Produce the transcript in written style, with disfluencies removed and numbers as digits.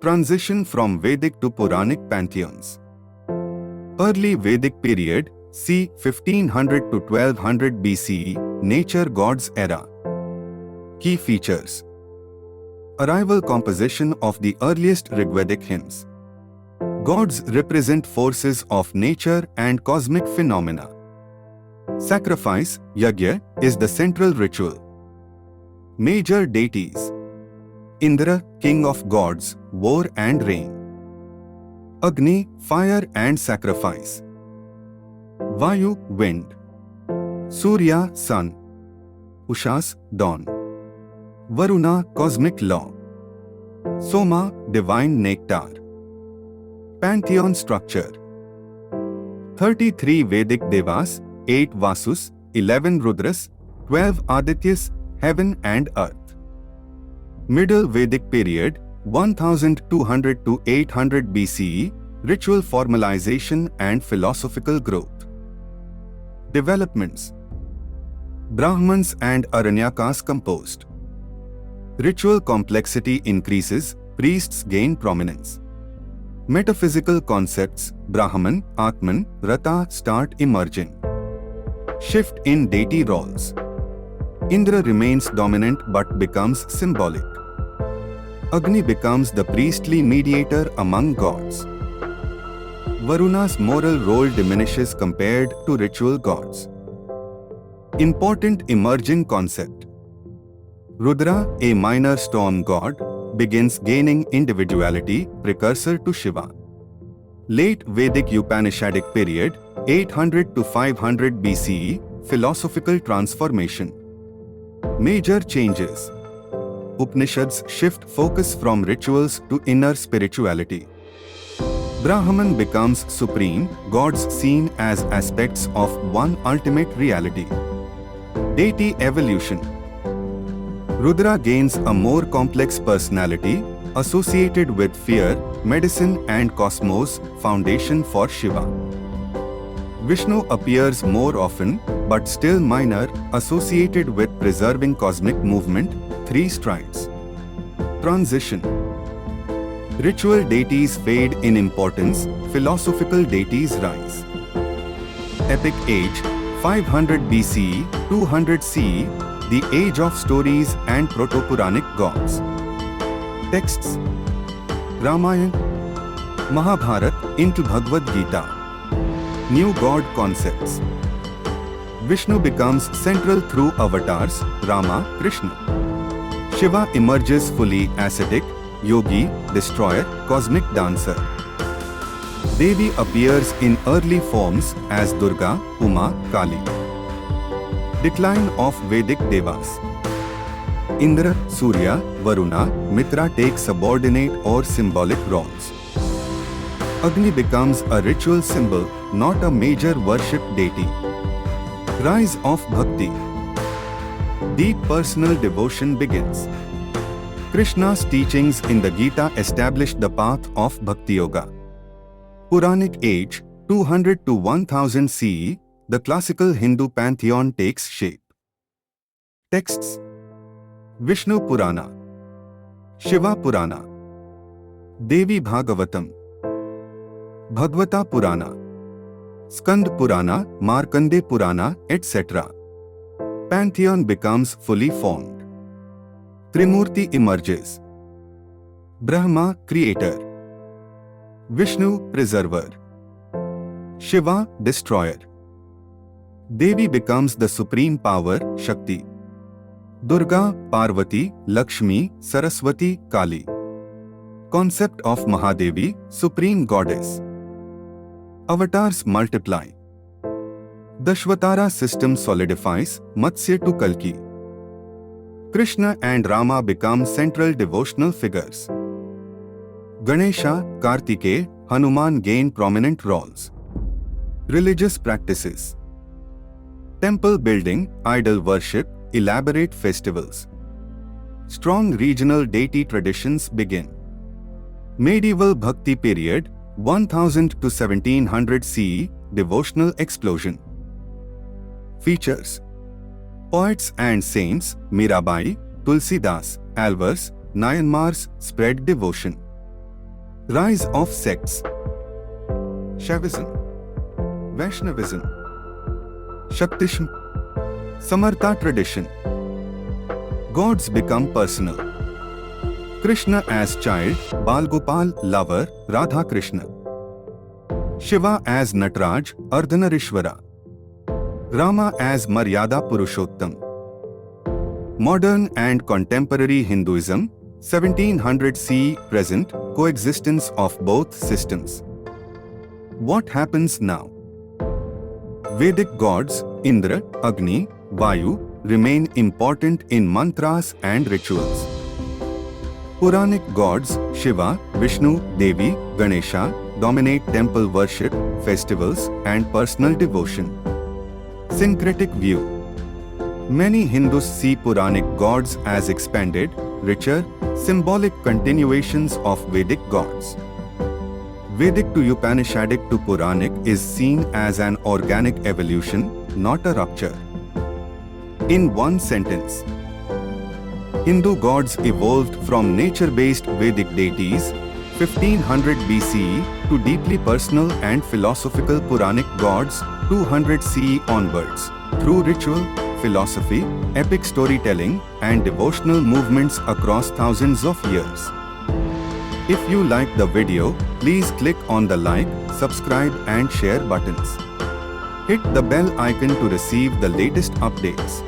Transition from Vedic to Puranic pantheons. Early Vedic period, c. 1500 to 1200 BCE, nature gods era. Key features. Arrival composition of the earliest Rigvedic hymns. Gods represent forces of nature and cosmic phenomena. Sacrifice, yajna, is the central ritual. Major deities. Indra, king of gods, war and rain. Agni, fire and sacrifice. Vayu, wind. Surya, sun. Ushas, dawn. Varuna, cosmic law. Soma, divine nectar. Pantheon structure. 33 Vedic Devas, 8 Vasus, 11 Rudras, 12 Adityas, heaven and earth. Middle Vedic period, 1200 to 800 BCE, ritual formalization and philosophical growth. Developments. Brahmans and Aranyakas composed. Ritual complexity increases, priests gain prominence. Metaphysical concepts, Brahman, Atman, Rata start emerging. Shift in deity roles. Indra remains dominant but becomes symbolic. Agni becomes the priestly mediator among gods. Varuna's moral role diminishes compared to ritual gods. Important emerging concept. Rudra, a minor storm god, begins gaining individuality, precursor to Shiva. Late Vedic Upanishadic period, 800 to 500 BCE, philosophical transformation. Major changes. Upanishads shift focus from rituals to inner spirituality. Brahman becomes supreme, gods seen as aspects of one ultimate reality. Deity evolution. Rudra gains a more complex personality, associated with fear, medicine and cosmos, foundation for Shiva. Vishnu appears more often, but still minor, associated with preserving cosmic movement, 3 strides. Transition. Ritual deities fade in importance, philosophical deities rise. Epic age, 500 BCE, 200 CE, the age of stories and proto-Puranic gods. Texts. Ramayana, Mahabharata into Bhagavad Gita. New god concepts. Vishnu becomes central through avatars, Rama, Krishna. Shiva emerges fully ascetic, yogi, destroyer, cosmic dancer. Devi appears in early forms as Durga, Uma, Kali. Decline of Vedic Devas. Indra, Surya, Varuna, Mitra take subordinate or symbolic roles. Agni becomes a ritual symbol, not a major worship deity. Rise of Bhakti. Deep personal devotion begins. Krishna's teachings in the Gita established the path of Bhakti Yoga. Puranic age, 200 to 1000 CE, the classical Hindu pantheon takes shape. Texts. Vishnu Purana, Shiva Purana, Devi Bhagavatam, Bhagavata Purana, Skand Purana, Markandeya Purana, etc. Pantheon becomes fully formed. Trimurti emerges. Brahma, creator. Vishnu, preserver. Shiva, destroyer. Devi becomes the supreme power, Shakti. Durga, Parvati, Lakshmi, Saraswati, Kali. Concept of Mahadevi, supreme goddess. Avatars multiply. Dashvatara system solidifies, Matsya to Kalki. Krishna and Rama become central devotional figures. Ganesha, Kartikeya, Hanuman gain prominent roles. Religious practices. Temple building, idol worship, elaborate festivals. Strong regional deity traditions begin. Medieval Bhakti period, 1000 to 1700 CE, devotional explosion. Features. Poets and saints, Mirabai, Tulsidas, Alvars, Nayanmars spread devotion. Rise of sects. Shaivism, Vaishnavism, Shaktism, Samartha tradition. Gods become personal. Krishna as child, Bal Gopal lover, Radha Krishna. Shiva as Nataraj, Ardhanarishwara. Rama as Maryada Purushottam. Modern and contemporary Hinduism, 1700 CE present, coexistence of both systems. What happens now? Vedic gods, Indra, Agni, Vayu, remain important in mantras and rituals. Puranic gods, Shiva, Vishnu, Devi, Ganesha, dominate temple worship, festivals, and personal devotion. Syncretic view. Many Hindus see Puranic gods as expanded, richer, symbolic continuations of Vedic gods. Vedic to Upanishadic to Puranic is seen as an organic evolution, not a rupture. In one sentence, Hindu gods evolved from nature-based Vedic deities, 1500 BCE, to deeply personal and philosophical Puranic gods, 200 CE onwards, through ritual, philosophy, epic storytelling, and devotional movements across thousands of years. If you like the video, please click on the like, subscribe and share buttons. Hit the bell icon to receive the latest updates.